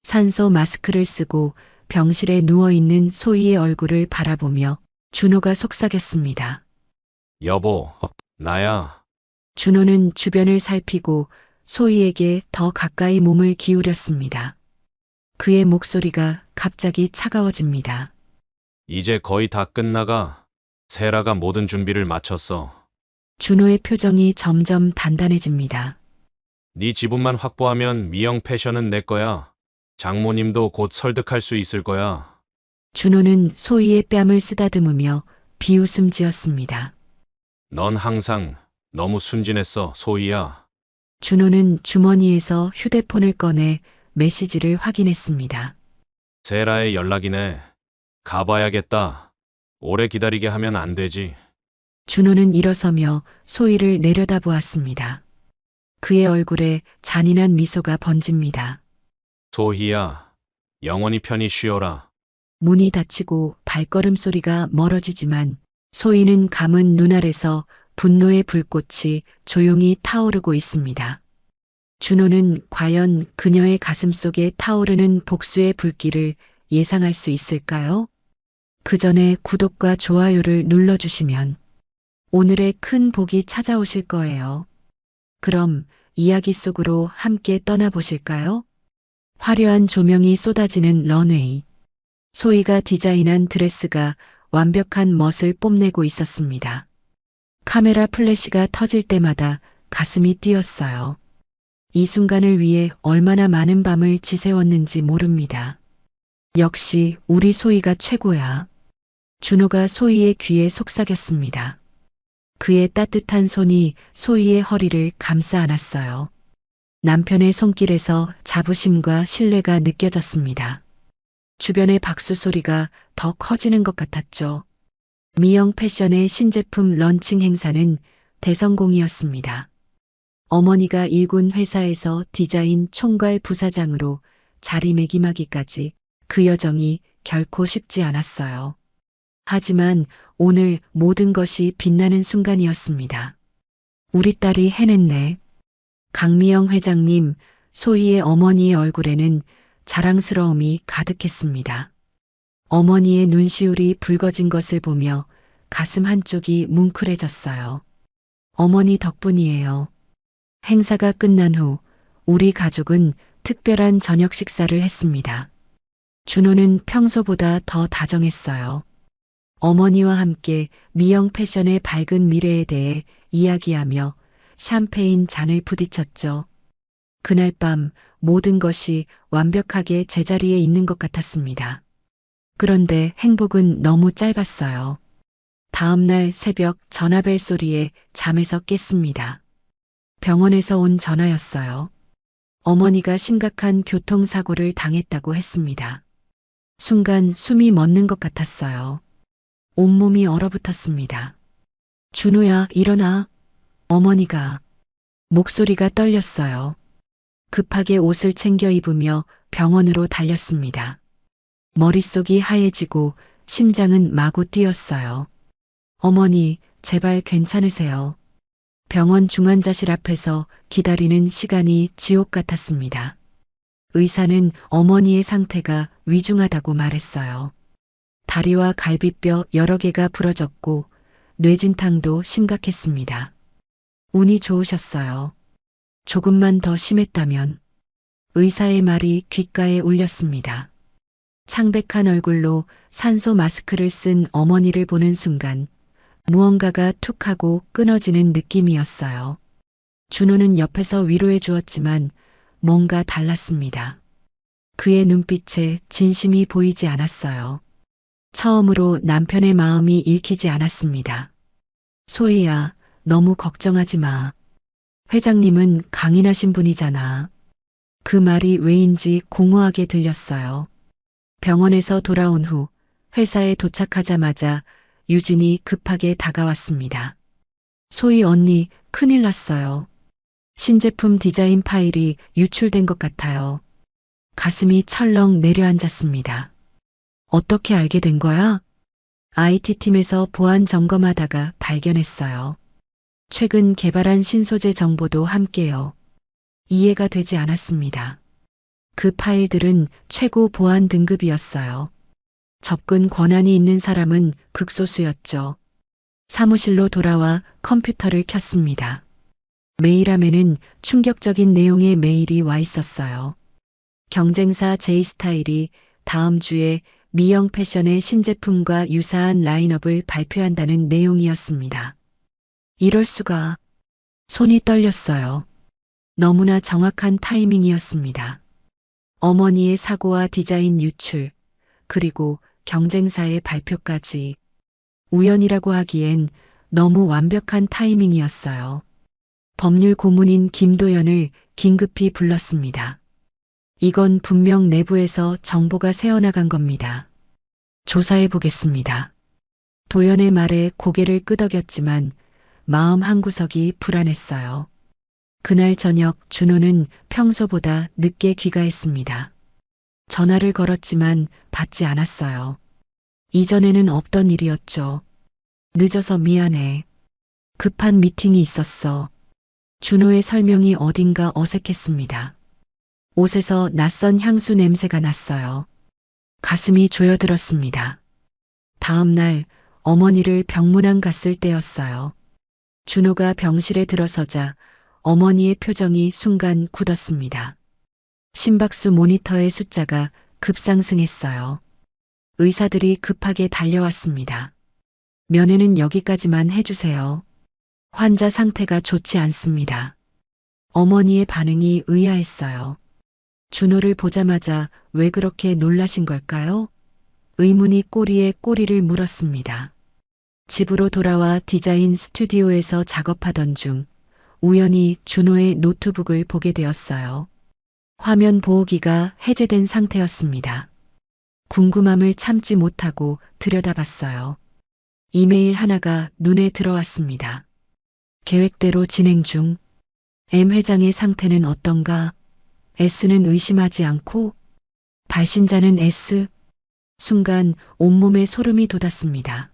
산소 마스크를 쓰고 병실에 누워있는 소희의 얼굴을 바라보며 준호가 속삭였습니다. 여보, 나야. 준호는 주변을 살피고 소희에게 더 가까이 몸을 기울였습니다. 그의 목소리가 갑자기 차가워집니다. 이제 거의 다 끝나가. 세라가 모든 준비를 마쳤어. 준호의 표정이 점점 단단해집니다. 네 지분만 확보하면 미영 패션은 내 거야. 장모님도 곧 설득할 수 있을 거야. 준호는 소희의 뺨을 쓰다듬으며 비웃음 지었습니다. 넌 항상 너무 순진했어, 소희야. 준호는 주머니에서 휴대폰을 꺼내 메시지를 확인했습니다. 세라의 연락이네. 가봐야겠다. 오래 기다리게 하면 안 되지. 준호는 일어서며 소희를 내려다보았습니다. 그의 얼굴에 잔인한 미소가 번집니다. 소희야, 영원히 편히 쉬어라. 문이 닫히고 발걸음 소리가 멀어지지만 소희는 감은 눈알에서 분노의 불꽃이 조용히 타오르고 있습니다. 준호는 과연 그녀의 가슴 속에 타오르는 복수의 불길을 예상할 수 있을까요? 그 전에 구독과 좋아요를 눌러주시면 오늘의 큰 복이 찾아오실 거예요. 그럼 이야기 속으로 함께 떠나보실까요? 화려한 조명이 쏟아지는 런웨이. 소희가 디자인한 드레스가 완벽한 멋을 뽐내고 있었습니다. 카메라 플래시가 터질 때마다 가슴이 뛰었어요. 이 순간을 위해 얼마나 많은 밤을 지새웠는지 모릅니다. 역시 우리 소희가 최고야. 준호가 소희의 귀에 속삭였습니다. 그의 따뜻한 손이 소희의 허리를 감싸 안았어요. 남편의 손길에서 자부심과 신뢰가 느껴졌습니다. 주변의 박수 소리가 더 커지는 것 같았죠. 미영 패션의 신제품 런칭 행사는 대성공이었습니다. 어머니가 일군 회사에서 디자인 총괄 부사장으로 자리매김하기까지 그 여정이 결코 쉽지 않았어요. 하지만 오늘 모든 것이 빛나는 순간이었습니다. 우리 딸이 해냈네. 강미영 회장님, 소희의 어머니의 얼굴에는 자랑스러움이 가득했습니다. 어머니의 눈시울이 붉어진 것을 보며 가슴 한쪽이 뭉클해졌어요. 어머니 덕분이에요. 행사가 끝난 후 우리 가족은 특별한 저녁 식사를 했습니다. 준호는 평소보다 더 다정했어요. 어머니와 함께 미영 패션의 밝은 미래에 대해 이야기하며 샴페인 잔을 부딪혔죠. 그날 밤 모든 것이 완벽하게 제자리에 있는 것 같았습니다. 그런데 행복은 너무 짧았어요. 다음 날 새벽 전화벨 소리에 잠에서 깼습니다. 병원에서 온 전화였어요. 어머니가 심각한 교통사고를 당했다고 했습니다. 순간 숨이 멎는 것 같았어요. 온몸이 얼어붙었습니다. 준호야, 일어나. 어머니가. 목소리가 떨렸어요. 급하게 옷을 챙겨 입으며 병원으로 달렸습니다. 머릿속이 하얘지고 심장은 마구 뛰었어요. 어머니, 제발 괜찮으세요. 병원 중환자실 앞에서 기다리는 시간이 지옥 같았습니다. 의사는 어머니의 상태가 위중하다고 말했어요. 다리와 갈비뼈 여러 개가 부러졌고 뇌진탕도 심각했습니다. 운이 좋으셨어요. 조금만 더 심했다면. 의사의 말이 귓가에 울렸습니다. 창백한 얼굴로 산소 마스크를 쓴 어머니를 보는 순간 무언가가 툭 하고 끊어지는 느낌이었어요. 준호는 옆에서 위로해 주었지만 뭔가 달랐습니다. 그의 눈빛에 진심이 보이지 않았어요. 처음으로 남편의 마음이 읽히지 않았습니다. 소희야, 너무 걱정하지 마. 회장님은 강인하신 분이잖아. 그 말이 왜인지 공허하게 들렸어요. 병원에서 돌아온 후 회사에 도착하자마자 유진이 급하게 다가왔습니다. 소희 언니, 큰일 났어요. 신제품 디자인 파일이 유출된 것 같아요. 가슴이 철렁 내려앉았습니다. 어떻게 알게 된 거야? IT팀에서 보안 점검하다가 발견했어요. 최근 개발한 신소재 정보도 함께요. 이해가 되지 않았습니다. 그 파일들은 최고 보안 등급이었어요. 접근 권한이 있는 사람은 극소수였죠. 사무실로 돌아와 컴퓨터를 켰습니다. 메일함에는 충격적인 내용의 메일이 와 있었어요. 경쟁사 제이스타일이 다음 주에 미영 패션의 신제품과 유사한 라인업을 발표한다는 내용이었습니다. 이럴 수가. 손이 떨렸어요. 너무나 정확한 타이밍이었습니다. 어머니의 사고와 디자인 유출, 그리고 경쟁사의 발표까지 우연이라고 하기엔 너무 완벽한 타이밍이었어요. 법률 고문인 김도연을 긴급히 불렀습니다. 이건 분명 내부에서 정보가 새어나간 겁니다. 조사해 보겠습니다. 도연의 말에 고개를 끄덕였지만 마음 한구석이 불안했어요. 그날 저녁 준호는 평소보다 늦게 귀가했습니다. 전화를 걸었지만 받지 않았어요. 이전에는 없던 일이었죠. 늦어서 미안해. 급한 미팅이 있었어. 준호의 설명이 어딘가 어색했습니다. 옷에서 낯선 향수 냄새가 났어요. 가슴이 조여들었습니다. 다음 날 어머니를 병문안 갔을 때였어요. 준호가 병실에 들어서자 어머니의 표정이 순간 굳었습니다. 심박수 모니터의 숫자가 급상승했어요. 의사들이 급하게 달려왔습니다. 면회는 여기까지만 해주세요. 환자 상태가 좋지 않습니다. 어머니의 반응이 의아했어요. 준호를 보자마자 왜 그렇게 놀라신 걸까요? 의문이 꼬리에 꼬리를 물었습니다. 집으로 돌아와 디자인 스튜디오에서 작업하던 중 우연히 준호의 노트북을 보게 되었어요. 화면 보호기가 해제된 상태였습니다. 궁금함을 참지 못하고 들여다봤어요. 이메일 하나가 눈에 들어왔습니다. 계획대로 진행 중. M 회장의 상태는 어떤가? S는 의심하지 않고 발신자는 S. 순간 온몸에 소름이 돋았습니다.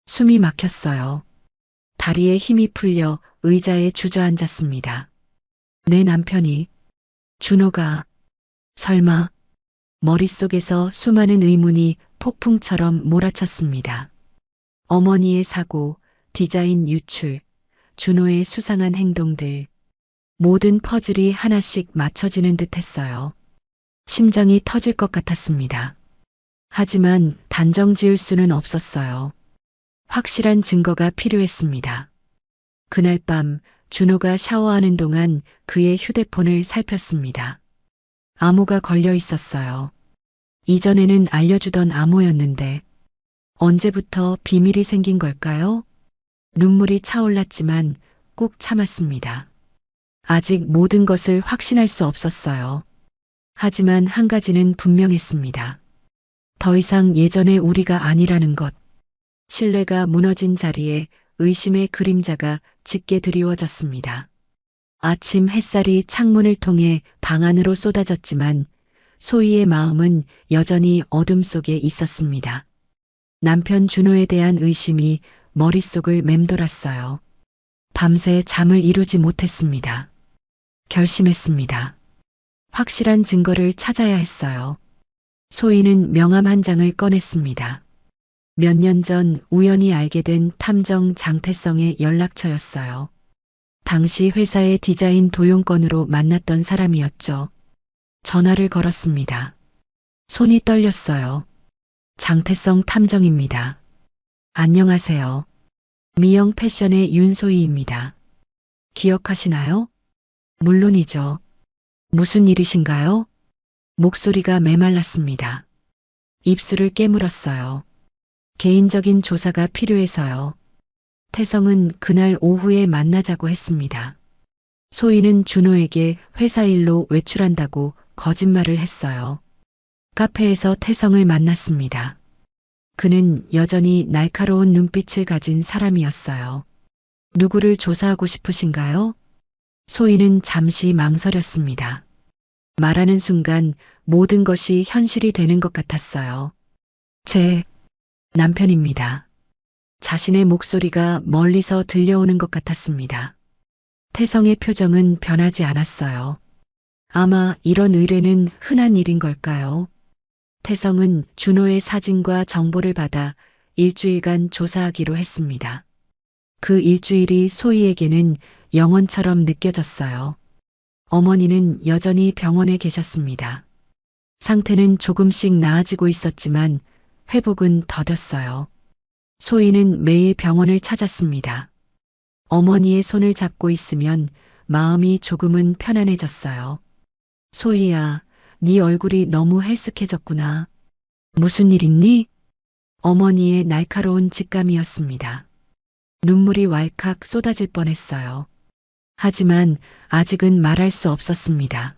숨이 막혔어요. 다리에 힘이 풀려 의자에 주저앉았습니다. 내 남편이 준호가 설마 머릿속에서 수많은 의문이 폭풍처럼 몰아쳤습니다. 어머니의 사고, 디자인 유출, 준호의 수상한 행동들, 모든 퍼즐이 하나씩 맞춰지는 듯 했어요. 심장이 터질 것 같았습니다. 하지만 단정 지을 수는 없었어요. 확실한 증거가 필요했습니다. 그날 밤 준호가 샤워하는 동안 그의 휴대폰을 살폈습니다. 암호가 걸려 있었어요. 이전에는 알려주던 암호였는데 언제부터 비밀이 생긴 걸까요? 눈물이 차올랐지만 꾹 참았습니다. 아직 모든 것을 확신할 수 없었어요. 하지만 한 가지는 분명했습니다. 더 이상 예전의 우리가 아니라는 것. 신뢰가 무너진 자리에 의심의 그림자가 짙게 드리워졌습니다. 아침 햇살이 창문을 통해 방 안으로 쏟아졌지만 소희의 마음은 여전히 어둠 속에 있었습니다. 남편 준호에 대한 의심이 머릿속을 맴돌았어요. 밤새 잠을 이루지 못했습니다. 결심했습니다. 확실한 증거를 찾아야 했어요. 소희는 명함 한 장을 꺼냈습니다. 몇 년 전 우연히 알게 된 탐정 장태성의 연락처였어요. 당시 회사의 디자인 도용건으로 만났던 사람이었죠. 전화를 걸었습니다. 손이 떨렸어요. 장태성 탐정입니다. 안녕하세요. 미영 패션의 윤소희입니다. 기억하시나요? 물론이죠. 무슨 일이신가요? 목소리가 메말랐습니다. 입술을 깨물었어요. 개인적인 조사가 필요해서요. 태성은 그날 오후에 만나자고 했습니다. 소희는 준호에게 회사 일로 외출한다고 거짓말을 했어요. 카페에서 태성을 만났습니다. 그는 여전히 날카로운 눈빛을 가진 사람이었어요. 누구를 조사하고 싶으신가요? 소희는 잠시 망설였습니다. 말하는 순간 모든 것이 현실이 되는 것 같았어요. 제 남편입니다. 자신의 목소리가 멀리서 들려오는 것 같았습니다. 태성의 표정은 변하지 않았어요. 아마 이런 의뢰는 흔한 일인 걸까요? 태성은 준호의 사진과 정보를 받아 일주일간 조사하기로 했습니다. 그 일주일이 소희에게는 영원처럼 느껴졌어요. 어머니는 여전히 병원에 계셨습니다. 상태는 조금씩 나아지고 있었지만 회복은 더뎠어요. 소희는 매일 병원을 찾았습니다. 어머니의 손을 잡고 있으면 마음이 조금은 편안해졌어요. 소희야, 네 얼굴이 너무 헬쓱해졌구나. 무슨 일 있니? 어머니의 날카로운 직감이었습니다. 눈물이 왈칵 쏟아질 뻔했어요. 하지만 아직은 말할 수 없었습니다.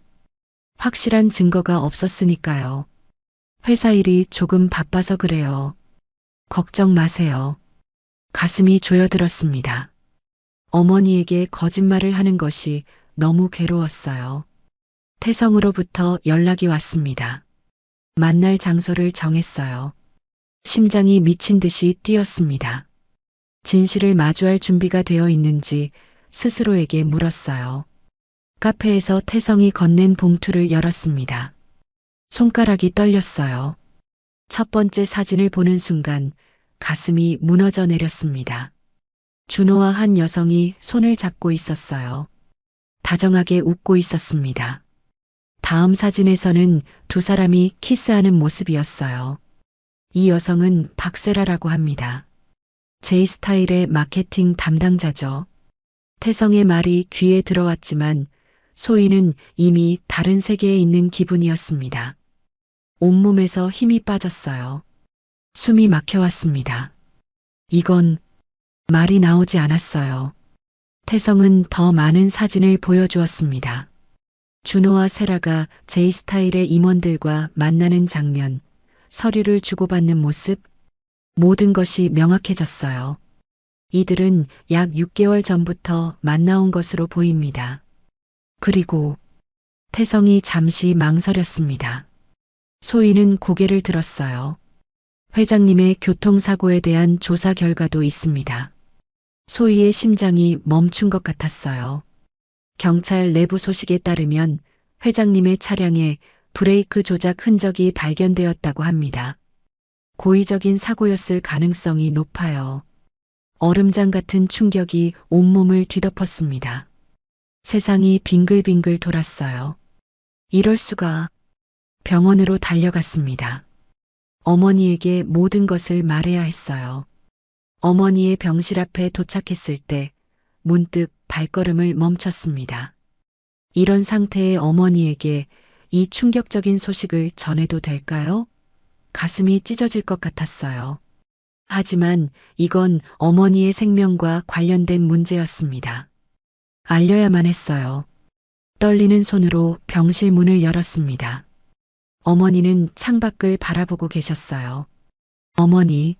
확실한 증거가 없었으니까요. 회사 일이 조금 바빠서 그래요. 걱정 마세요. 가슴이 조여들었습니다. 어머니에게 거짓말을 하는 것이 너무 괴로웠어요. 태성으로부터 연락이 왔습니다. 만날 장소를 정했어요. 심장이 미친 듯이 뛰었습니다. 진실을 마주할 준비가 되어 있는지 스스로에게 물었어요. 카페에서 태성이 건넨 봉투를 열었습니다. 손가락이 떨렸어요. 첫 번째 사진을 보는 순간 가슴이 무너져 내렸습니다. 준호와 한 여성이 손을 잡고 있었어요. 다정하게 웃고 있었습니다. 다음 사진에서는 두 사람이 키스하는 모습이었어요. 이 여성은 박세라라고 합니다. 제이스타일의 마케팅 담당자죠. 태성의 말이 귀에 들어왔지만 소희는 이미 다른 세계에 있는 기분이었습니다. 온몸에서 힘이 빠졌어요. 숨이 막혀왔습니다. 이건 말이 나오지 않았어요. 태성은 더 많은 사진을 보여주었습니다. 준호와 세라가 제이스타일의 임원들과 만나는 장면, 서류를 주고받는 모습, 모든 것이 명확해졌어요. 이들은 약 6개월 전부터 만나온 것으로 보입니다. 그리고 태성이 잠시 망설였습니다. 소희는 고개를 들었어요. 회장님의 교통사고에 대한 조사 결과도 있습니다. 소희의 심장이 멈춘 것 같았어요. 경찰 내부 소식에 따르면 회장님의 차량에 브레이크 조작 흔적이 발견되었다고 합니다. 고의적인 사고였을 가능성이 높아요. 얼음장 같은 충격이 온몸을 뒤덮었습니다. 세상이 빙글빙글 돌았어요. 이럴 수가. 병원으로 달려갔습니다. 어머니에게 모든 것을 말해야 했어요. 어머니의 병실 앞에 도착했을 때 문득 발걸음을 멈췄습니다. 이런 상태의 어머니에게 이 충격적인 소식을 전해도 될까요? 가슴이 찢어질 것 같았어요. 하지만 이건 어머니의 생명과 관련된 문제였습니다. 알려야만 했어요. 떨리는 손으로 병실 문을 열었습니다. 어머니는 창밖을 바라보고 계셨어요. 어머니.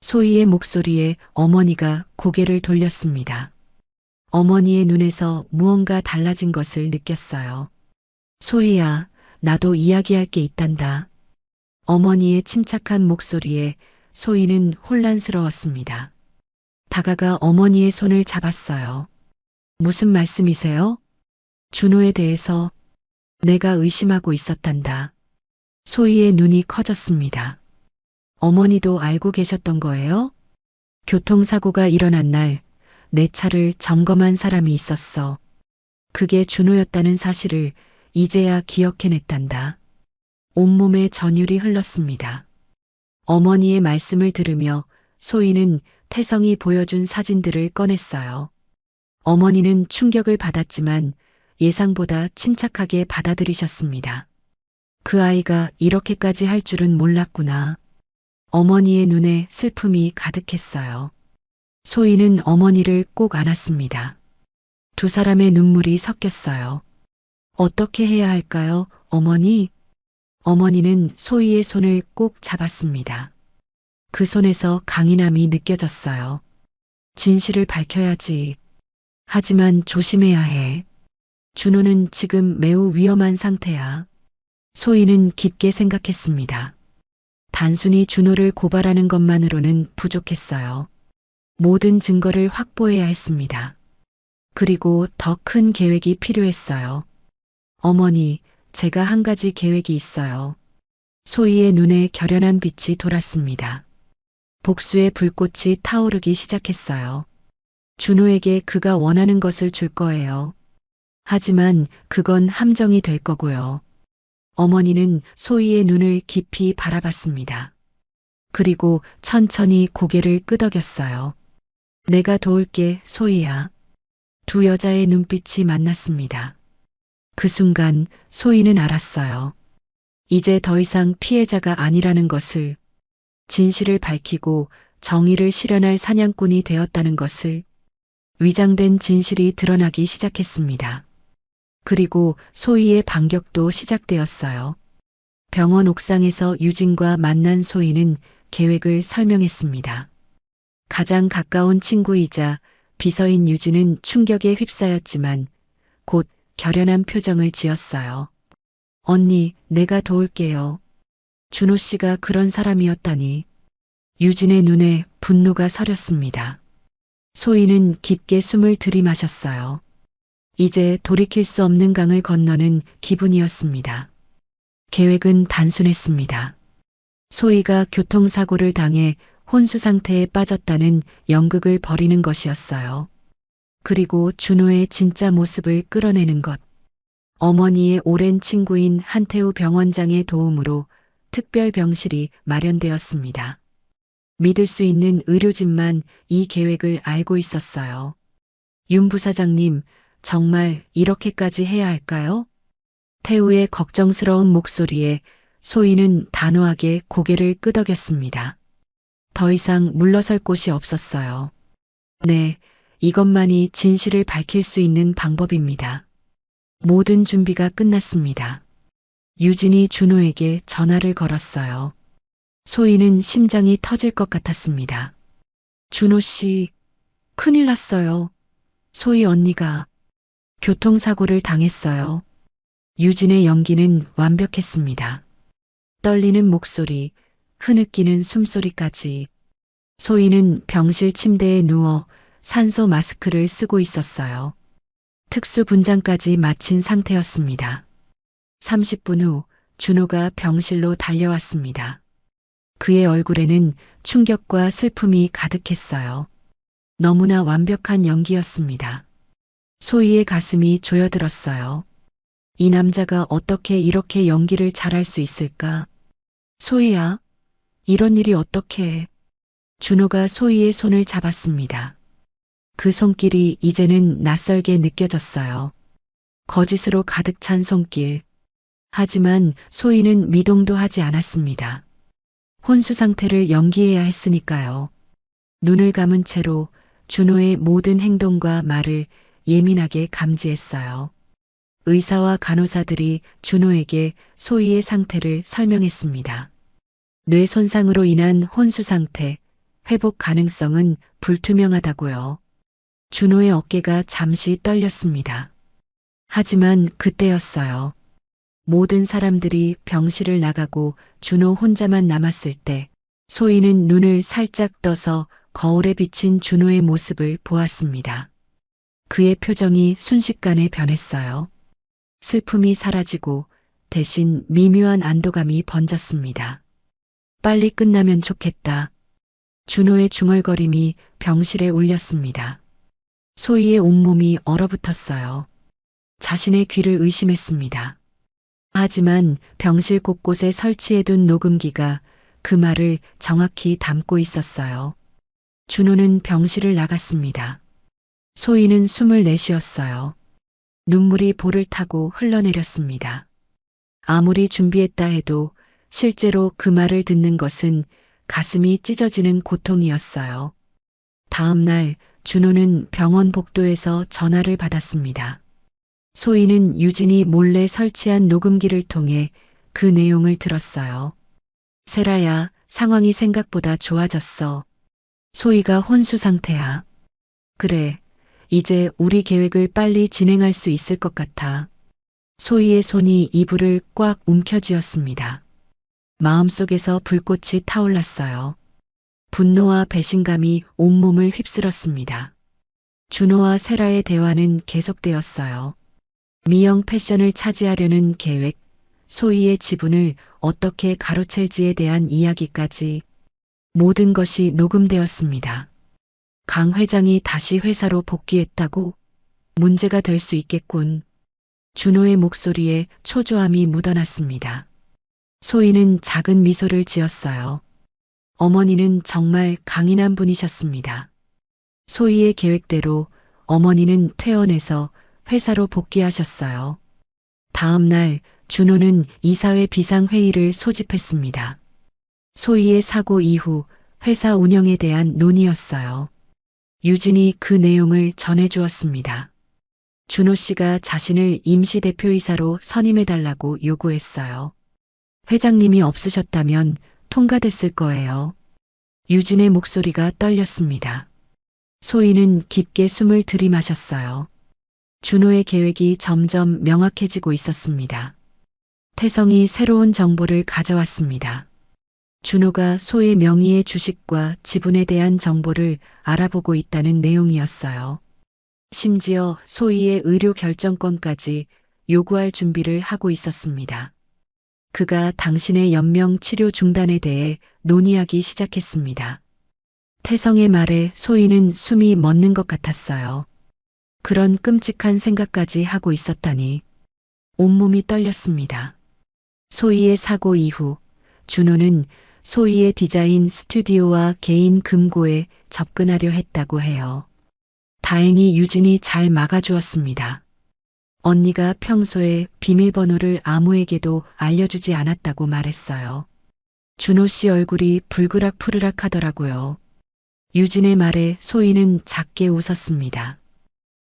소희의 목소리에 어머니가 고개를 돌렸습니다. 어머니의 눈에서 무언가 달라진 것을 느꼈어요. 소희야, 나도 이야기할 게 있단다. 어머니의 침착한 목소리에 소희는 혼란스러웠습니다. 다가가 어머니의 손을 잡았어요. 무슨 말씀이세요? 준호에 대해서 내가 의심하고 있었단다. 소희의 눈이 커졌습니다. 어머니도 알고 계셨던 거예요? 교통사고가 일어난 날 내 차를 점검한 사람이 있었어. 그게 준호였다는 사실을 이제야 기억해냈단다. 온몸에 전율이 흘렀습니다. 어머니의 말씀을 들으며 소희는 태성이 보여준 사진들을 꺼냈어요. 어머니는 충격을 받았지만 예상보다 침착하게 받아들이셨습니다. 그 아이가 이렇게까지 할 줄은 몰랐구나. 어머니의 눈에 슬픔이 가득했어요. 소희는 어머니를 꼭 안았습니다. 두 사람의 눈물이 섞였어요. 어떻게 해야 할까요, 어머니? 어머니는 소희의 손을 꼭 잡았습니다. 그 손에서 강인함이 느껴졌어요. 진실을 밝혀야지. 하지만 조심해야 해. 준호는 지금 매우 위험한 상태야. 소희는 깊게 생각했습니다. 단순히 준호를 고발하는 것만으로는 부족했어요. 모든 증거를 확보해야 했습니다. 그리고 더 큰 계획이 필요했어요. 어머니, 제가 한 가지 계획이 있어요. 소희의 눈에 결연한 빛이 돌았습니다. 복수의 불꽃이 타오르기 시작했어요. 준호에게 그가 원하는 것을 줄 거예요. 하지만 그건 함정이 될 거고요. 어머니는 소희의 눈을 깊이 바라봤습니다. 그리고 천천히 고개를 끄덕였어요. 내가 도울게, 소희야. 두 여자의 눈빛이 만났습니다. 그 순간 소희는 알았어요. 이제 더 이상 피해자가 아니라는 것을, 진실을 밝히고 정의를 실현할 사냥꾼이 되었다는 것을, 위장된 진실이 드러나기 시작했습니다. 그리고 소희의 반격도 시작되었어요. 병원 옥상에서 유진과 만난 소희는 계획을 설명했습니다. 가장 가까운 친구이자 비서인 유진은 충격에 휩싸였지만 곧 결연한 표정을 지었어요. 언니, 내가 도울게요. 준호 씨가 그런 사람이었다니. 유진의 눈에 분노가 서렸습니다. 소희는 깊게 숨을 들이마셨어요. 이제 돌이킬 수 없는 강을 건너는 기분이었습니다. 계획은 단순했습니다. 소희가 교통사고를 당해 혼수 상태에 빠졌다는 연극을 벌이는 것이었어요. 그리고 준호의 진짜 모습을 끌어내는 것. 어머니의 오랜 친구인 한태우 병원장의 도움으로 특별 병실이 마련되었습니다. 믿을 수 있는 의료진만 이 계획을 알고 있었어요. 윤 부사장님, 정말 이렇게까지 해야 할까요? 태우의 걱정스러운 목소리에 소희는 단호하게 고개를 끄덕였습니다. 더 이상 물러설 곳이 없었어요. 네, 이것만이 진실을 밝힐 수 있는 방법입니다. 모든 준비가 끝났습니다. 유진이 준호에게 전화를 걸었어요. 소희는 심장이 터질 것 같았습니다. 준호 씨, 큰일 났어요. 소희 언니가 교통사고를 당했어요. 유진의 연기는 완벽했습니다. 떨리는 목소리, 흐느끼는 숨소리까지. 소희는 병실 침대에 누워 산소 마스크를 쓰고 있었어요. 특수 분장까지 마친 상태였습니다. 30분 후 준호가 병실로 달려왔습니다. 그의 얼굴에는 충격과 슬픔이 가득했어요. 너무나 완벽한 연기였습니다. 소희의 가슴이 조여들었어요. 이 남자가 어떻게 이렇게 연기를 잘할 수 있을까? 소희야, 이런 일이 어떻게 해? 준호가 소희의 손을 잡았습니다. 그 손길이 이제는 낯설게 느껴졌어요. 거짓으로 가득 찬 손길. 하지만 소희는 미동도 하지 않았습니다. 혼수 상태를 연기해야 했으니까요. 눈을 감은 채로 준호의 모든 행동과 말을 예민하게 감지했어요. 의사와 간호사들이 준호에게 소희의 상태를 설명했습니다. 뇌 손상으로 인한 혼수 상태, 회복 가능성은 불투명하다고요. 준호의 어깨가 잠시 떨렸습니다. 하지만 그때였어요. 모든 사람들이 병실을 나가고 준호 혼자만 남았을 때 소희는 눈을 살짝 떠서 거울에 비친 준호의 모습을 보았습니다. 그의 표정이 순식간에 변했어요. 슬픔이 사라지고 대신 미묘한 안도감이 번졌습니다. 빨리 끝나면 좋겠다. 준호의 중얼거림이 병실에 울렸습니다. 소희의 온몸이 얼어붙었어요. 자신의 귀를 의심했습니다. 하지만 병실 곳곳에 설치해둔 녹음기가 그 말을 정확히 담고 있었어요. 준호는 병실을 나갔습니다. 소희는 숨을 내쉬었어요. 눈물이 볼을 타고 흘러내렸습니다. 아무리 준비했다 해도 실제로 그 말을 듣는 것은 가슴이 찢어지는 고통이었어요. 다음 날 준호는 병원 복도에서 전화를 받았습니다. 소희는 유진이 몰래 설치한 녹음기를 통해 그 내용을 들었어요. 세라야, 상황이 생각보다 좋아졌어. 소희가 혼수 상태야. 그래, 이제 우리 계획을 빨리 진행할 수 있을 것 같아. 소희의 손이 이불을 꽉 움켜쥐었습니다. 마음속에서 불꽃이 타올랐어요. 분노와 배신감이 온몸을 휩쓸었습니다. 준호와 세라의 대화는 계속되었어요. 미영 패션을 차지하려는 계획, 소희의 지분을 어떻게 가로챌지에 대한 이야기까지 모든 것이 녹음되었습니다. 강 회장이 다시 회사로 복귀했다고 문제가 될 수 있겠군. 준호의 목소리에 초조함이 묻어났습니다. 소희는 작은 미소를 지었어요. 어머니는 정말 강인한 분이셨습니다. 소희의 계획대로 어머니는 퇴원해서 회사로 복귀하셨어요. 다음 날 준호는 이사회 비상회의를 소집했습니다. 소희의 사고 이후 회사 운영에 대한 논의였어요. 유진이 그 내용을 전해주었습니다. 준호 씨가 자신을 임시대표이사로 선임해달라고 요구했어요. 회장님이 없으셨다면 통과됐을 거예요. 유진의 목소리가 떨렸습니다. 소희는 깊게 숨을 들이마셨어요. 준호의 계획이 점점 명확해지고 있었습니다. 태성이 새로운 정보를 가져왔습니다. 준호가 소의 명의의 주식과 지분에 대한 정보를 알아보고 있다는 내용이었어요. 심지어 소희의 의료 결정권까지 요구할 준비를 하고 있었습니다. 그가 당신의 연명 치료 중단에 대해 논의하기 시작했습니다. 태성의 말에 소희는 숨이 멎는 것 같았어요. 그런 끔찍한 생각까지 하고 있었다니. 온몸이 떨렸습니다. 소희의 사고 이후 준호는 소희의 디자인 스튜디오와 개인 금고에 접근하려 했다고 해요. 다행히 유진이 잘 막아주었습니다. 언니가 평소에 비밀번호를 아무에게도 알려주지 않았다고 말했어요. 준호 씨 얼굴이 불그락푸르락 하더라고요. 유진의 말에 소희는 작게 웃었습니다.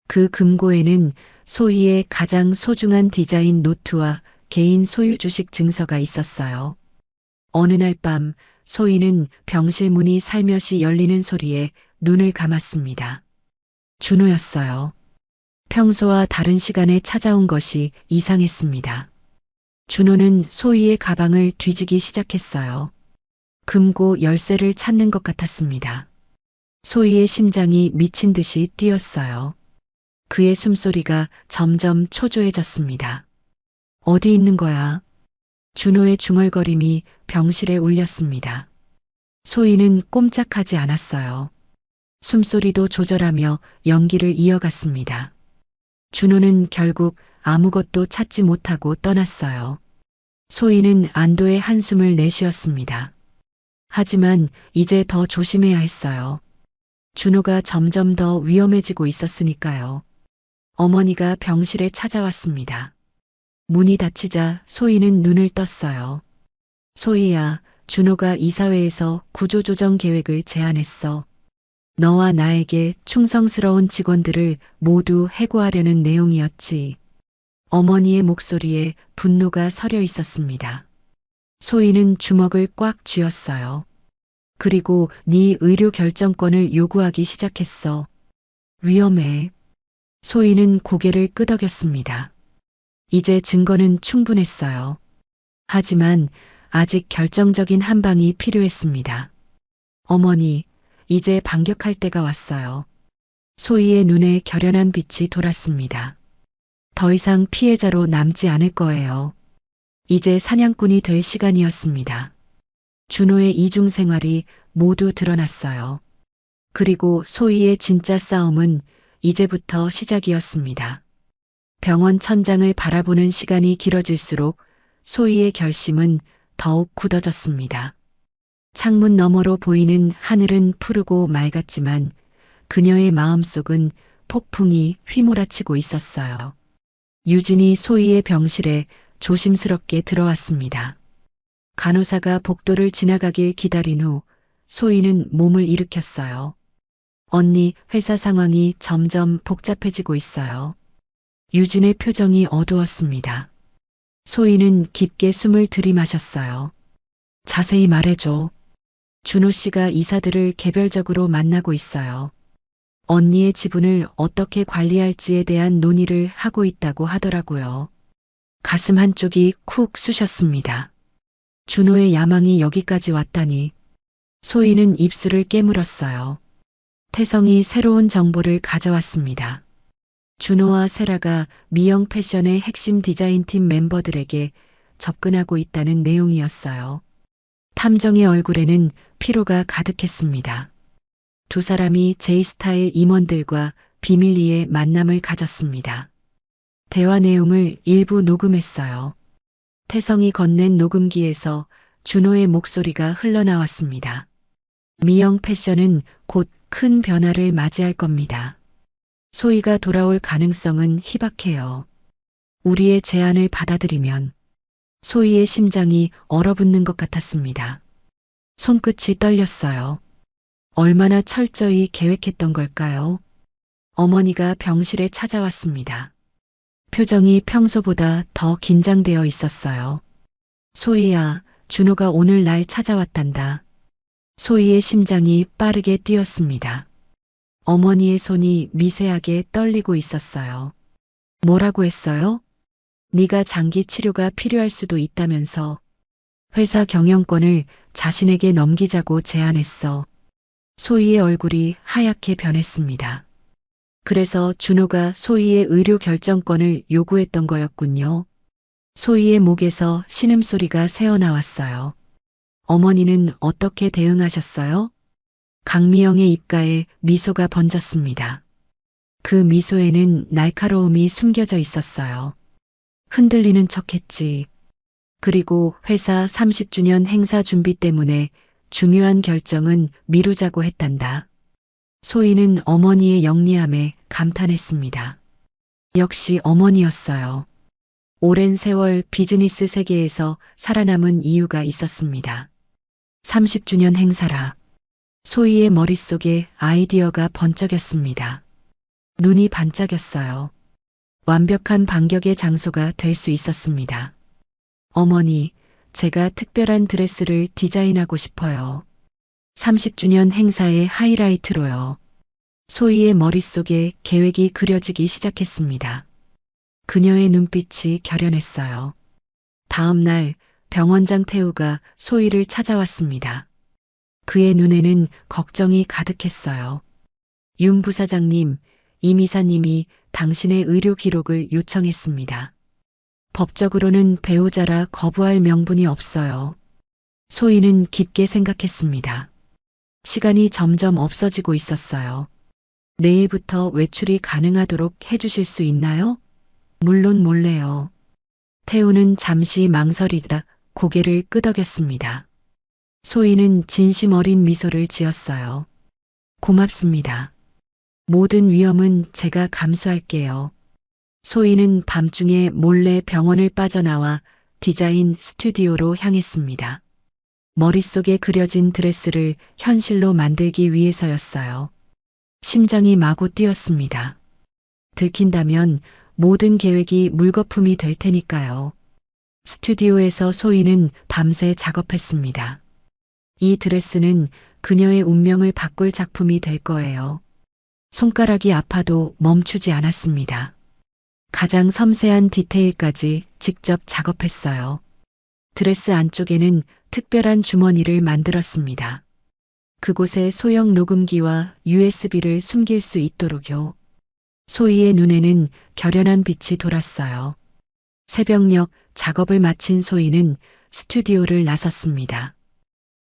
그 금고에는 소희의 가장 소중한 디자인 노트와 개인 소유 주식 증서가 있었어요. 어느 날 밤 소희는 병실 문이 살며시 열리는 소리에 눈을 감았습니다. 준호였어요. 평소와 다른 시간에 찾아온 것이 이상했습니다. 준호는 소희의 가방을 뒤지기 시작했어요. 금고 열쇠를 찾는 것 같았습니다. 소희의 심장이 미친 듯이 뛰었어요. 그의 숨소리가 점점 초조해졌습니다. 어디 있는 거야? 준호의 중얼거림이 병실에 울렸습니다. 소희는 꼼짝하지 않았어요. 숨소리도 조절하며 연기를 이어갔습니다. 준호는 결국 아무것도 찾지 못하고 떠났어요. 소희는 안도의 한숨을 내쉬었습니다. 하지만 이제 더 조심해야 했어요. 준호가 점점 더 위험해지고 있었으니까요. 어머니가 병실에 찾아왔습니다. 문이 닫히자 소희는 눈을 떴어요. 소희야, 준호가 이사회에서 구조조정 계획을 제안했어. 너와 나에게 충성스러운 직원들을 모두 해고하려는 내용이었지. 어머니의 목소리에 분노가 서려 있었습니다. 소희는 주먹을 꽉 쥐었어요. 그리고 네 의료 결정권을 요구하기 시작했어. 위험해. 소희는 고개를 끄덕였습니다. 이제 증거는 충분했어요. 하지만 아직 결정적인 한 방이 필요했습니다. 어머니, 이제 반격할 때가 왔어요. 소희의 눈에 결연한 빛이 돌았습니다. 더 이상 피해자로 남지 않을 거예요. 이제 사냥꾼이 될 시간이었습니다. 준호의 이중 생활이 모두 드러났어요. 그리고 소희의 진짜 싸움은 이제부터 시작이었습니다. 병원 천장을 바라보는 시간이 길어질수록 소희의 결심은 더욱 굳어졌습니다. 창문 너머로 보이는 하늘은 푸르고 맑았지만 그녀의 마음속은 폭풍이 휘몰아치고 있었어요. 유진이 소희의 병실에 조심스럽게 들어왔습니다. 간호사가 복도를 지나가길 기다린 후 소희는 몸을 일으켰어요. 언니, 회사 상황이 점점 복잡해지고 있어요. 유진의 표정이 어두웠습니다. 소희는 깊게 숨을 들이마셨어요. 자세히 말해줘. 준호 씨가 이사들을 개별적으로 만나고 있어요. 언니의 지분을 어떻게 관리할지에 대한 논의를 하고 있다고 하더라고요. 가슴 한쪽이 쿡 쑤셨습니다. 준호의 야망이 여기까지 왔다니. 소희는 입술을 깨물었어요. 태성이 새로운 정보를 가져왔습니다. 준호와 세라가 미영 패션의 핵심 디자인팀 멤버들에게 접근하고 있다는 내용이었어요. 탐정의 얼굴에는 피로가 가득했습니다. 두 사람이 제이스타일 임원들과 비밀리에 만남을 가졌습니다. 대화 내용을 일부 녹음했어요. 태성이 건넨 녹음기에서 준호의 목소리가 흘러나왔습니다. 미영 패션은 곧 큰 변화를 맞이할 겁니다. 소희가 돌아올 가능성은 희박해요. 우리의 제안을 받아들이면 소희의 심장이 얼어붙는 것 같았습니다. 손끝이 떨렸어요. 얼마나 철저히 계획했던 걸까요? 어머니가 병실에 찾아왔습니다. 표정이 평소보다 더 긴장되어 있었어요. 소희야, 준호가 오늘 날 찾아왔단다. 소희의 심장이 빠르게 뛰었습니다. 어머니의 손이 미세하게 떨리고 있었어요. 뭐라고 했어요? 네가 장기 치료가 필요할 수도 있다면서 회사 경영권을 자신에게 넘기자고 제안했어. 소희의 얼굴이 하얗게 변했습니다. 그래서 준호가 소희의 의료 결정권을 요구했던 거였군요. 소희의 목에서 신음소리가 새어나왔어요. 어머니는 어떻게 대응하셨어요? 강미영의 입가에 미소가 번졌습니다. 그 미소에는 날카로움이 숨겨져 있었어요. 흔들리는 척했지. 그리고 회사 30주년 행사 준비 때문에 중요한 결정은 미루자고 했단다. 소희는 어머니의 영리함에 감탄했습니다. 역시 어머니였어요. 오랜 세월 비즈니스 세계에서 살아남은 이유가 있었습니다. 30주년 행사라. 소희의 머릿속에 아이디어가 번쩍였습니다. 눈이 반짝였어요. 완벽한 반격의 장소가 될 수 있었습니다. 어머니, 제가 특별한 드레스를 디자인하고 싶어요. 30주년 행사의 하이라이트로요. 소희의 머릿속에 계획이 그려지기 시작했습니다. 그녀의 눈빛이 결연했어요. 다음 날 병원장 태우가 소희를 찾아왔습니다. 그의 눈에는 걱정이 가득했어요. 윤 부사장님, 임 이사님이 당신의 의료 기록을 요청했습니다. 법적으로는 배우자라 거부할 명분이 없어요. 소희는 깊게 생각했습니다. 시간이 점점 없어지고 있었어요. 내일부터 외출이 가능하도록 해주실 수 있나요? 물론 몰래요. 태우는 잠시 망설이다 고개를 끄덕였습니다. 소희는 진심 어린 미소를 지었어요. 고맙습니다. 모든 위험은 제가 감수할게요. 소희는 밤중에 몰래 병원을 빠져나와 디자인 스튜디오로 향했습니다. 머릿속에 그려진 드레스를 현실로 만들기 위해서였어요. 심장이 마구 뛰었습니다. 들킨다면 모든 계획이 물거품이 될 테니까요. 스튜디오에서 소희는 밤새 작업했습니다. 이 드레스는 그녀의 운명을 바꿀 작품이 될 거예요. 손가락이 아파도 멈추지 않았습니다. 가장 섬세한 디테일까지 직접 작업했어요. 드레스 안쪽에는 특별한 주머니를 만들었습니다. 그곳에 소형 녹음기와 USB를 숨길 수 있도록요. 소희의 눈에는 결연한 빛이 돌았어요. 새벽녘 작업을 마친 소희는 스튜디오를 나섰습니다.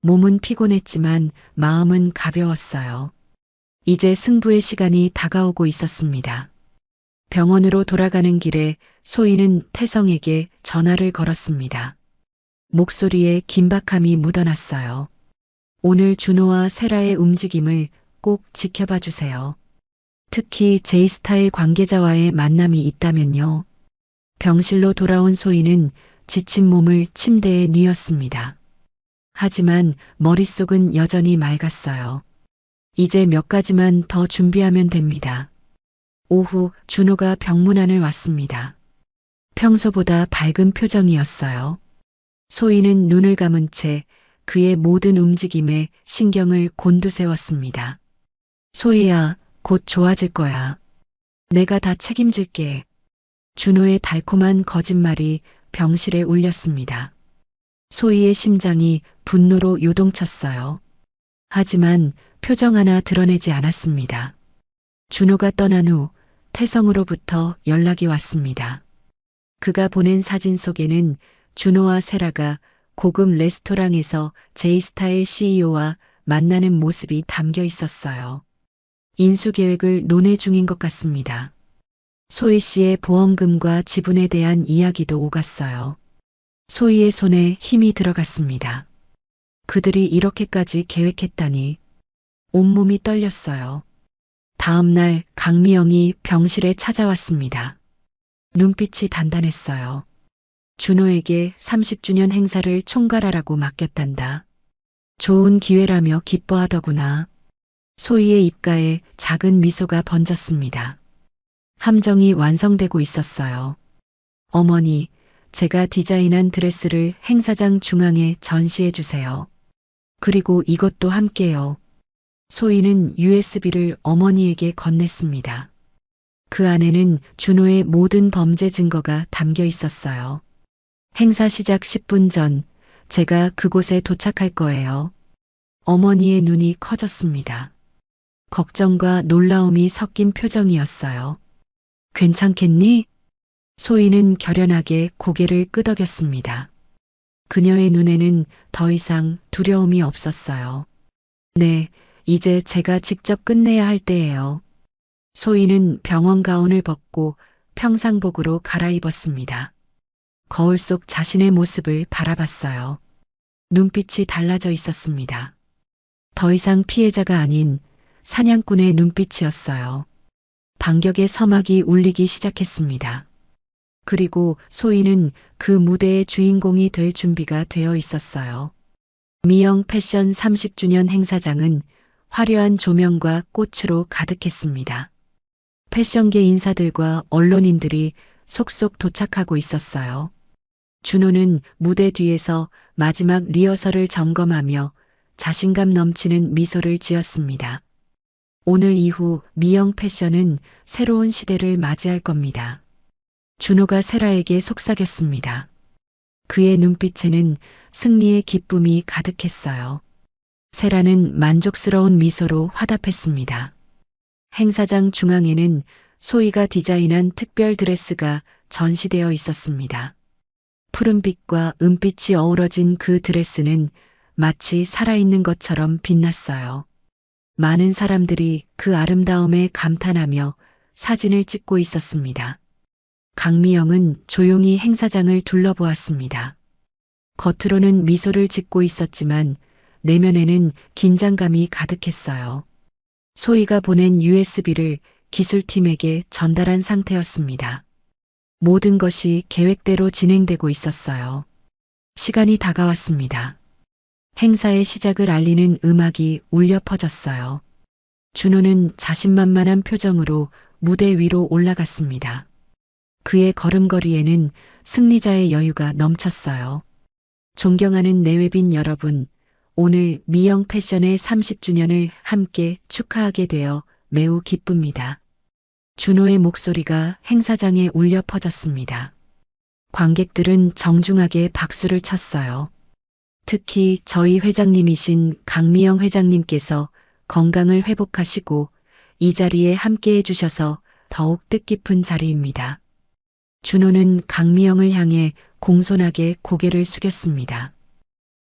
몸은 피곤했지만 마음은 가벼웠어요. 이제 승부의 시간이 다가오고 있었습니다. 병원으로 돌아가는 길에 소희는 태성에게 전화를 걸었습니다. 목소리에 긴박함이 묻어났어요. 오늘 준호와 세라의 움직임을 꼭 지켜봐 주세요. 특히 제이스타일 관계자와의 만남이 있다면요. 병실로 돌아온 소희는 지친 몸을 침대에 뉘었습니다. 하지만 머릿속은 여전히 맑았어요. 이제 몇 가지만 더 준비하면 됩니다. 오후 준호가 병문안을 왔습니다. 평소보다 밝은 표정이었어요. 소희는 눈을 감은 채 그의 모든 움직임에 신경을 곤두세웠습니다. 소희야, 곧 좋아질 거야. 내가 다 책임질게. 준호의 달콤한 거짓말이 병실에 울렸습니다. 소희의 심장이 분노로 요동쳤어요. 하지만 표정 하나 드러내지 않았습니다. 준호가 떠난 후 태성으로부터 연락이 왔습니다. 그가 보낸 사진 속에는 준호와 세라가 고급 레스토랑에서 제이스타일 CEO와 만나는 모습이 담겨 있었어요. 인수 계획을 논의 중인 것 같습니다. 소희 씨의 보험금과 지분에 대한 이야기도 오갔어요. 소희의 손에 힘이 들어갔습니다. 그들이 이렇게까지 계획했다니 온몸이 떨렸어요. 다음 날 강미영이 병실에 찾아왔습니다. 눈빛이 단단했어요. 준호에게 30주년 행사를 총괄하라고 맡겼단다. 좋은 기회라며 기뻐하더구나. 소희의 입가에 작은 미소가 번졌습니다. 함정이 완성되고 있었어요. 어머니, 제가 디자인한 드레스를 행사장 중앙에 전시해 주세요. 그리고 이것도 함께요. 소희는 USB를 어머니에게 건넸습니다. 그 안에는 준호의 모든 범죄 증거가 담겨 있었어요. 행사 시작 10분 전 제가 그곳에 도착할 거예요. 어머니의 눈이 커졌습니다. 걱정과 놀라움이 섞인 표정이었어요. 괜찮겠니? 소희는 결연하게 고개를 끄덕였습니다. 그녀의 눈에는 더 이상 두려움이 없었어요. 네, 이제 제가 직접 끝내야 할 때예요. 소희는 병원 가운을 벗고 평상복으로 갈아입었습니다. 거울 속 자신의 모습을 바라봤어요. 눈빛이 달라져 있었습니다. 더 이상 피해자가 아닌 사냥꾼의 눈빛이었어요. 반격의 서막이 울리기 시작했습니다. 그리고 소희는 그 무대의 주인공이 될 준비가 되어 있었어요. 미영 패션 30주년 행사장은 화려한 조명과 꽃으로 가득했습니다. 패션계 인사들과 언론인들이 속속 도착하고 있었어요. 준호는 무대 뒤에서 마지막 리허설을 점검하며 자신감 넘치는 미소를 지었습니다. 오늘 이후 미영 패션은 새로운 시대를 맞이할 겁니다. 준호가 세라에게 속삭였습니다. 그의 눈빛에는 승리의 기쁨이 가득했어요. 세라는 만족스러운 미소로 화답했습니다. 행사장 중앙에는 소희가 디자인한 특별 드레스가 전시되어 있었습니다. 푸른빛과 은빛이 어우러진 그 드레스는 마치 살아있는 것처럼 빛났어요. 많은 사람들이 그 아름다움에 감탄하며 사진을 찍고 있었습니다. 강미영은 조용히 행사장을 둘러보았습니다. 겉으로는 미소를 짓고 있었지만 내면에는 긴장감이 가득했어요. 소희가 보낸 USB를 기술팀에게 전달한 상태였습니다. 모든 것이 계획대로 진행되고 있었어요. 시간이 다가왔습니다. 행사의 시작을 알리는 음악이 울려 퍼졌어요. 준호는 자신만만한 표정으로 무대 위로 올라갔습니다. 그의 걸음걸이에는 승리자의 여유가 넘쳤어요. 존경하는 내외빈 여러분, 오늘 미영 패션의 30주년을 함께 축하하게 되어 매우 기쁩니다. 준호의 목소리가 행사장에 울려 퍼졌습니다. 관객들은 정중하게 박수를 쳤어요. 특히 저희 회장님이신 강미영 회장님께서 건강을 회복하시고 이 자리에 함께 해주셔서 더욱 뜻깊은 자리입니다. 준호는 강미영을 향해 공손하게 고개를 숙였습니다.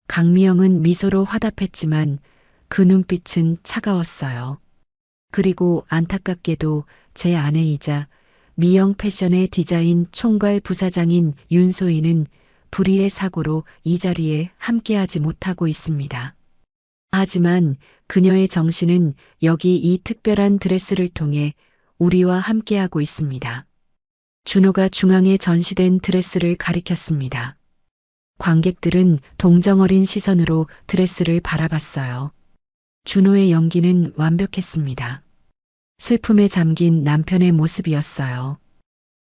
강미영은 미소로 화답했지만 그 눈빛은 차가웠어요. 그리고 안타깝게도 제 아내이자 미영 패션의 디자인 총괄 부사장인 윤소희는 불의의 사고로 이 자리에 함께하지 못하고 있습니다. 하지만 그녀의 정신은 여기 이 특별한 드레스를 통해 우리와 함께하고 있습니다. 준호가 중앙에 전시된 드레스를 가리켰습니다. 관객들은 동정어린 시선으로 드레스를 바라봤어요. 준호의 연기는 완벽했습니다. 슬픔에 잠긴 남편의 모습이었어요.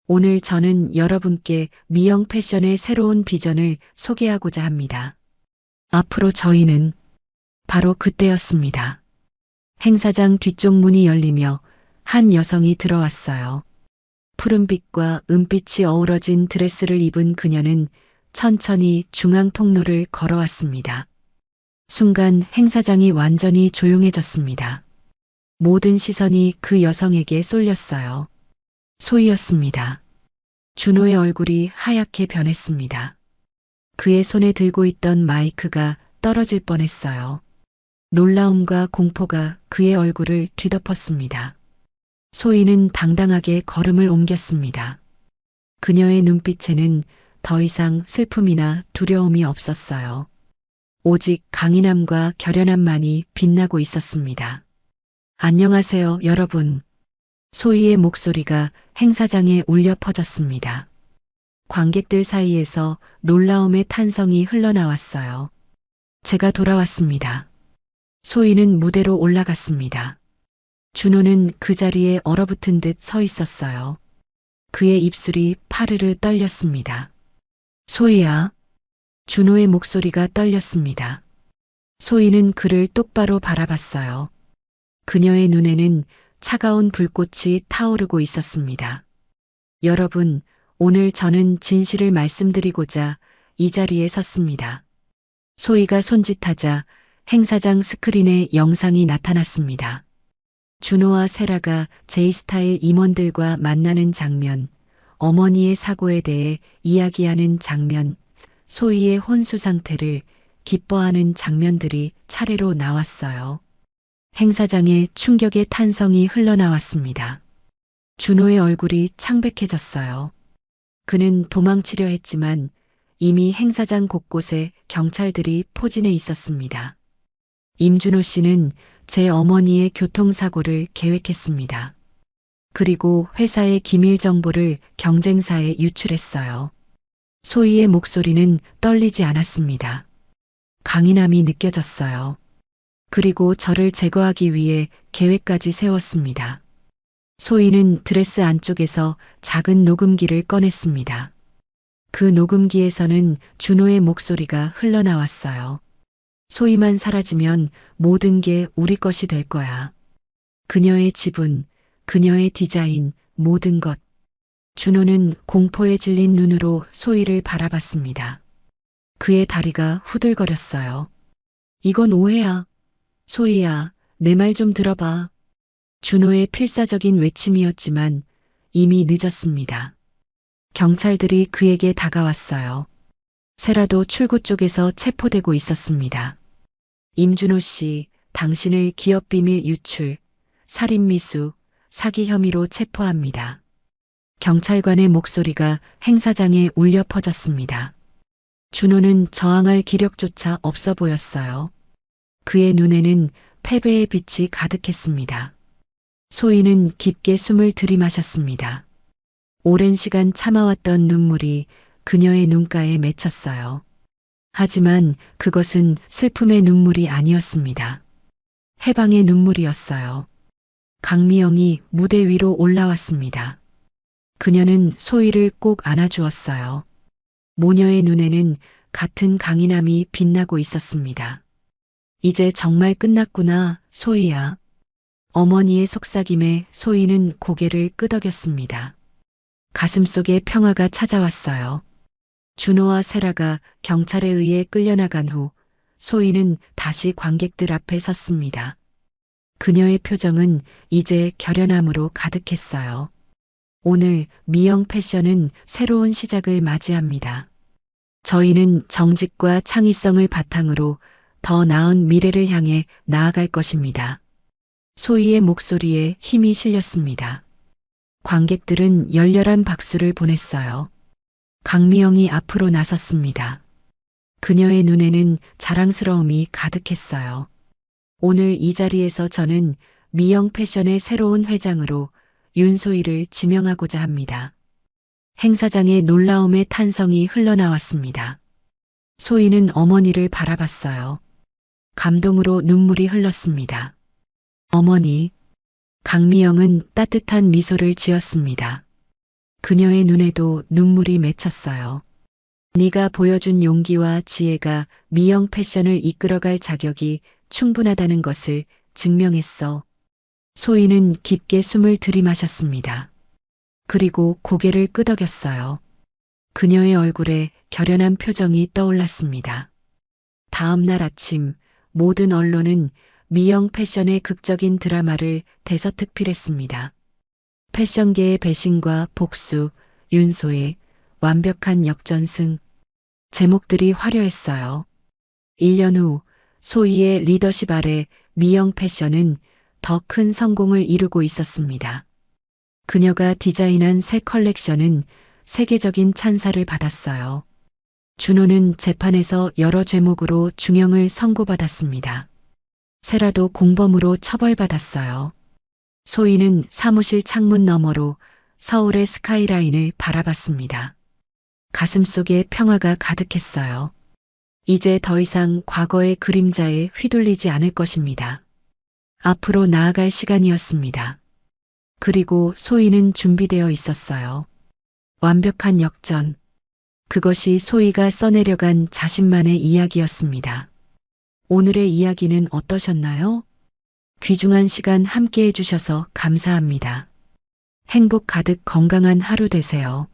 오늘 저는 여러분께 미영 패션의 새로운 비전을 소개하고자 합니다. 앞으로 저희는 바로 그때였습니다. 행사장 뒤쪽 문이 열리며 한 여성이 들어왔어요. 푸른빛과 은빛이 어우러진 드레스를 입은 그녀는 천천히 중앙 통로를 걸어왔습니다. 순간 행사장이 완전히 조용해졌습니다. 모든 시선이 그 여성에게 쏠렸어요. 소희였습니다. 준호의 얼굴이 하얗게 변했습니다. 그의 손에 들고 있던 마이크가 떨어질 뻔했어요. 놀라움과 공포가 그의 얼굴을 뒤덮었습니다. 소희는 당당하게 걸음을 옮겼습니다. 그녀의 눈빛에는 더 이상 슬픔이나 두려움이 없었어요. 오직 강인함과 결연함만이 빛나고 있었습니다. 안녕하세요, 여러분. 소희의 목소리가 행사장에 울려 퍼졌습니다. 관객들 사이에서 놀라움의 탄성이 흘러나왔어요. 제가 돌아왔습니다. 소희는 무대로 올라갔습니다. 준호는 그 자리에 얼어붙은 듯 서 있었어요. 그의 입술이 파르르 떨렸습니다. 소희야. 준호의 목소리가 떨렸습니다. 소희는 그를 똑바로 바라봤어요. 그녀의 눈에는 차가운 불꽃이 타오르고 있었습니다. 여러분, 오늘 저는 진실을 말씀드리고자 이 자리에 섰습니다. 소희가 손짓하자 행사장 스크린에 영상이 나타났습니다. 준호와 세라가 제이스타일 임원들과 만나는 장면, 어머니의 사고에 대해 이야기하는 장면, 소희의 혼수 상태를 기뻐하는 장면들이 차례로 나왔어요. 행사장에 충격의 탄성이 흘러나왔습니다. 준호의 얼굴이 창백해졌어요. 그는 도망치려 했지만 이미 행사장 곳곳에 경찰들이 포진해 있었습니다. 임준호 씨는 제 어머니의 교통사고를 계획했습니다. 그리고 회사의 기밀 정보를 경쟁사에 유출했어요. 소희의 목소리는 떨리지 않았습니다. 강인함이 느껴졌어요. 그리고 저를 제거하기 위해 계획까지 세웠습니다. 소희는 드레스 안쪽에서 작은 녹음기를 꺼냈습니다. 그 녹음기에서는 준호의 목소리가 흘러나왔어요. 소희만 사라지면 모든 게 우리 것이 될 거야. 그녀의 지분, 그녀의 디자인, 모든 것. 준호는 공포에 질린 눈으로 소희를 바라봤습니다. 그의 다리가 후들거렸어요. 이건 오해야. 소희야, 내 말 좀 들어봐. 준호의 필사적인 외침이었지만 이미 늦었습니다. 경찰들이 그에게 다가왔어요. 세라도 출구 쪽에서 체포되고 있었습니다. 임준호 씨, 당신을 기업비밀 유출, 살인미수, 사기 혐의로 체포합니다. 경찰관의 목소리가 행사장에 울려 퍼졌습니다. 준호는 저항할 기력조차 없어 보였어요. 그의 눈에는 패배의 빛이 가득했습니다. 소희는 깊게 숨을 들이마셨습니다. 오랜 시간 참아왔던 눈물이 그녀의 눈가에 맺혔어요. 하지만 그것은 슬픔의 눈물이 아니었습니다. 해방의 눈물이었어요. 강미영이 무대 위로 올라왔습니다. 그녀는 소희를 꼭 안아주었어요. 모녀의 눈에는 같은 강인함이 빛나고 있었습니다. 이제 정말 끝났구나, 소희야. 어머니의 속삭임에 소희는 고개를 끄덕였습니다. 가슴속에 평화가 찾아왔어요. 준호와 세라가 경찰에 의해 끌려나간 후 소희는 다시 관객들 앞에 섰습니다. 그녀의 표정은 이제 결연함으로 가득했어요. 오늘 미영 패션은 새로운 시작을 맞이합니다. 저희는 정직과 창의성을 바탕으로 더 나은 미래를 향해 나아갈 것입니다. 소희의 목소리에 힘이 실렸습니다. 관객들은 열렬한 박수를 보냈어요. 강미영이 앞으로 나섰습니다. 그녀의 눈에는 자랑스러움이 가득했어요. 오늘 이 자리에서 저는 미영 패션의 새로운 회장으로 윤소희를 지명하고자 합니다. 행사장에 놀라움의 탄성이 흘러나왔습니다. 소희는 어머니를 바라봤어요. 감동으로 눈물이 흘렀습니다. 어머니, 강미영은 따뜻한 미소를 지었습니다. 그녀의 눈에도 눈물이 맺혔어요. 네가 보여준 용기와 지혜가 미영 패션을 이끌어갈 자격이 충분하다는 것을 증명했어. 소희는 깊게 숨을 들이마셨습니다. 그리고 고개를 끄덕였어요. 그녀의 얼굴에 결연한 표정이 떠올랐습니다. 다음 날 아침 모든 언론은 미영 패션의 극적인 드라마를 대서특필했습니다. 패션계의 배신과 복수, 윤소의 완벽한 역전승. 제목들이 화려했어요. 1년 후 소희의 리더십 아래 미영 패션은 더 큰 성공을 이루고 있었습니다. 그녀가 디자인한 새 컬렉션은 세계적인 찬사를 받았어요. 준호는 재판에서 여러 죄목으로 중형을 선고받았습니다. 세라도 공범으로 처벌받았어요. 소희는 사무실 창문 너머로 서울의 스카이라인을 바라봤습니다. 가슴속에 평화가 가득했어요. 이제 더 이상 과거의 그림자에 휘둘리지 않을 것입니다. 앞으로 나아갈 시간이었습니다. 그리고 소희는 준비되어 있었어요. 완벽한 역전. 그것이 소희가 써내려간 자신만의 이야기였습니다. 오늘의 이야기는 어떠셨나요? 귀중한 시간 함께 해주셔서 감사합니다. 행복 가득 건강한 하루 되세요.